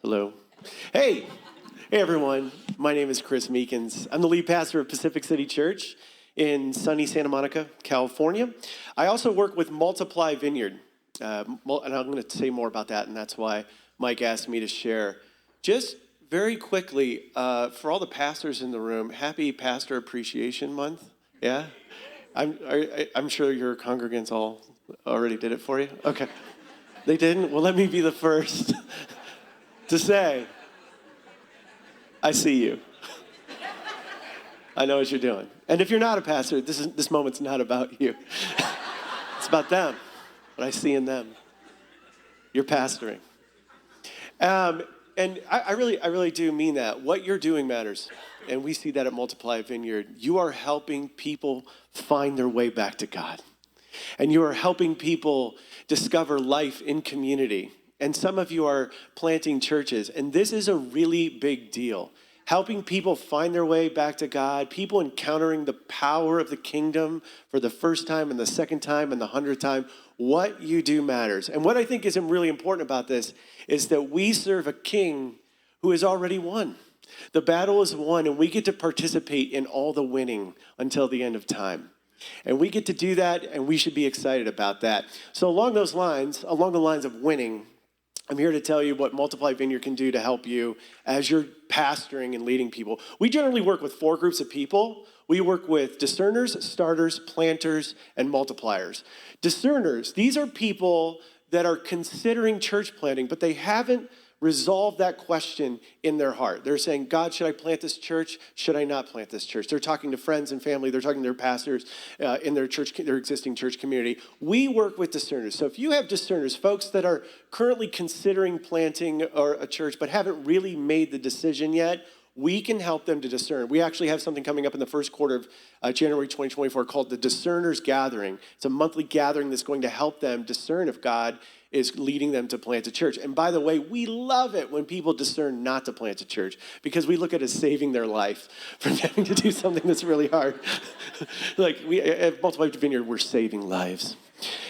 Hello. Hey everyone. My name is Chris Meekins. I'm the lead pastor of Pacific City Church in sunny Santa Monica, California. I also work with Multiply Vineyard, and I'm going to say more about that, and that's why Mike asked me to share. Just very quickly, for all the pastors in the room, happy Pastor Appreciation Month. Yeah? I'm sure your congregants all already did it for you. Okay. They didn't? Well, let me be the first to say, I see you. I know what you're doing. And if you're not a pastor, this moment's not about you. It's about them, what I see in them. You're pastoring. And I really do mean that. What you're doing matters. And we see that at Multiply Vineyard. You are helping people find their way back to God. And you are helping people discover life in community. And some of you are planting churches. And this is a really big deal. Helping people find their way back to God, people encountering the power of the kingdom for the first time and the second time and the 100th time. What you do matters. And what I think is really important about this is that we serve a king who has already won. The battle is won, and we get to participate in all the winning until the end of time. And we get to do that, and we should be excited about that. So along the lines of winning, I'm here to tell you what Multiply Vineyard can do to help you as you're pastoring and leading people. We generally work with 4 groups of people. We work with discerners, starters, planters, and multipliers. Discerners, these are people that are considering church planting, but they haven't resolved that question in their heart. They're saying, God, should I plant this church? Should I not plant this church? They're talking to friends and family. They're talking to their pastors in their church, their existing church community. We work with discerners. So if you have discerners, folks that are currently considering planting a church but haven't really made the decision yet, we can help them to discern. We actually have something coming up in the first quarter of January 2024 called the Discerners Gathering. It's a monthly gathering that's going to help them discern if God is leading them to plant a church. And by the way, we love it when people discern not to plant a church because we look at it as saving their life from having to do something that's really hard. Like we at Multiply Vineyard, we're saving lives.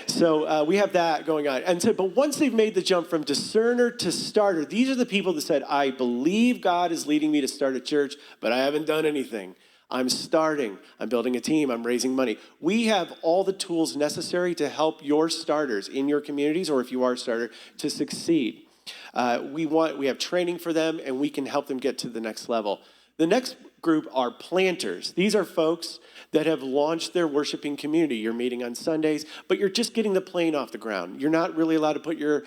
So we have that going on. And so, but once they've made the jump from discerner to starter, these are the people that said, I believe God is leading me to start a church, but I haven't done anything. I'm starting. I'm building a team. I'm raising money. We have all the tools necessary to help your starters in your communities, or if you are a starter, to succeed. We have training for them, and we can help them get to the next level. The next group are planters. These are folks that have launched their worshiping community. You're meeting on Sundays, but you're just getting the plane off the ground. You're not really allowed to put your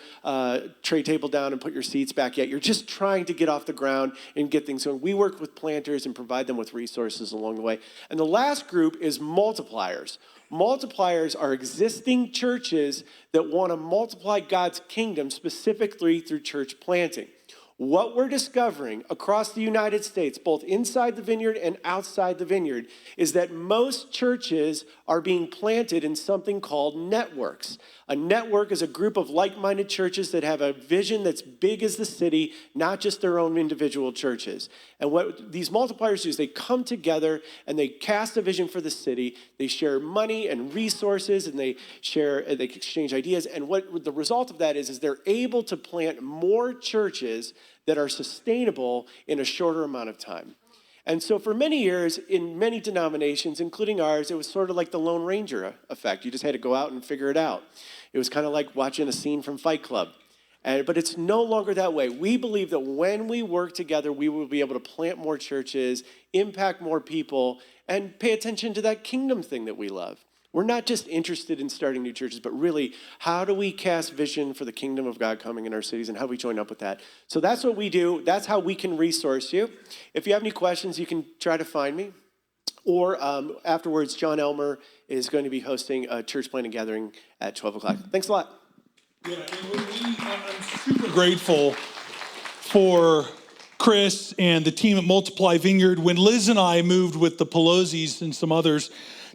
tray table down and put your seats back yet. You're just trying to get off the ground and get things going. We work with planters and provide them with resources along the way. And the last group is multipliers. Multipliers are existing churches that want to multiply God's kingdom specifically through church planting. What we're discovering across the United States, both inside the vineyard and outside the vineyard, is that most churches are being planted in something called networks. A network is a group of like-minded churches that have a vision that's big as the city, not just their own individual churches. And what these multipliers do is they come together and they cast a vision for the city. They share money and resources, and they exchange ideas. And what the result of that is they're able to plant more churches that are sustainable in a shorter amount of time. And so for many years, in many denominations, including ours, it was sort of like the Lone Ranger effect. You just had to go out and figure it out. It was kind of like watching a scene from Fight Club. But it's no longer that way. We believe that when we work together, we will be able to plant more churches, impact more people, and pay attention to that kingdom thing that we love. We're not just interested in starting new churches, but really, how do we cast vision for the kingdom of God coming in our cities, and how do we join up with that? So that's what we do. That's how we can resource you. If you have any questions, you can try to find me. Or afterwards, John Elmer is going to be hosting a church planting gathering at 12 o'clock. Thanks a lot. Yeah, I'm super grateful for Chris and the team at Multiply Vineyard. When Liz and I moved with the Pelosi's and some others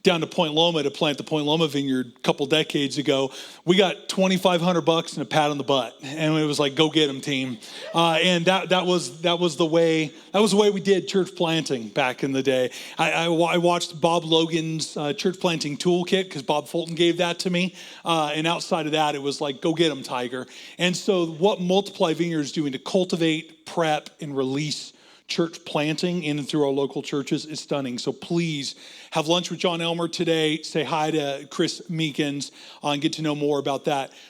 down to Point Loma to plant the Point Loma Vineyard a couple decades ago. We got $2,500 and a pat on the butt, and it was like, "Go get them, team!" And that was the way we did church planting back in the day. I watched Bob Logan's church planting toolkit because Bob Fulton gave that to me, and outside of that, it was like, "Go get them, Tiger!" And so, what Multiply Vineyard is doing to cultivate, prep, and release church planting in and through our local churches is stunning. So please have lunch with John Elmer today. Say hi to Chris Meekins and get to know more about that.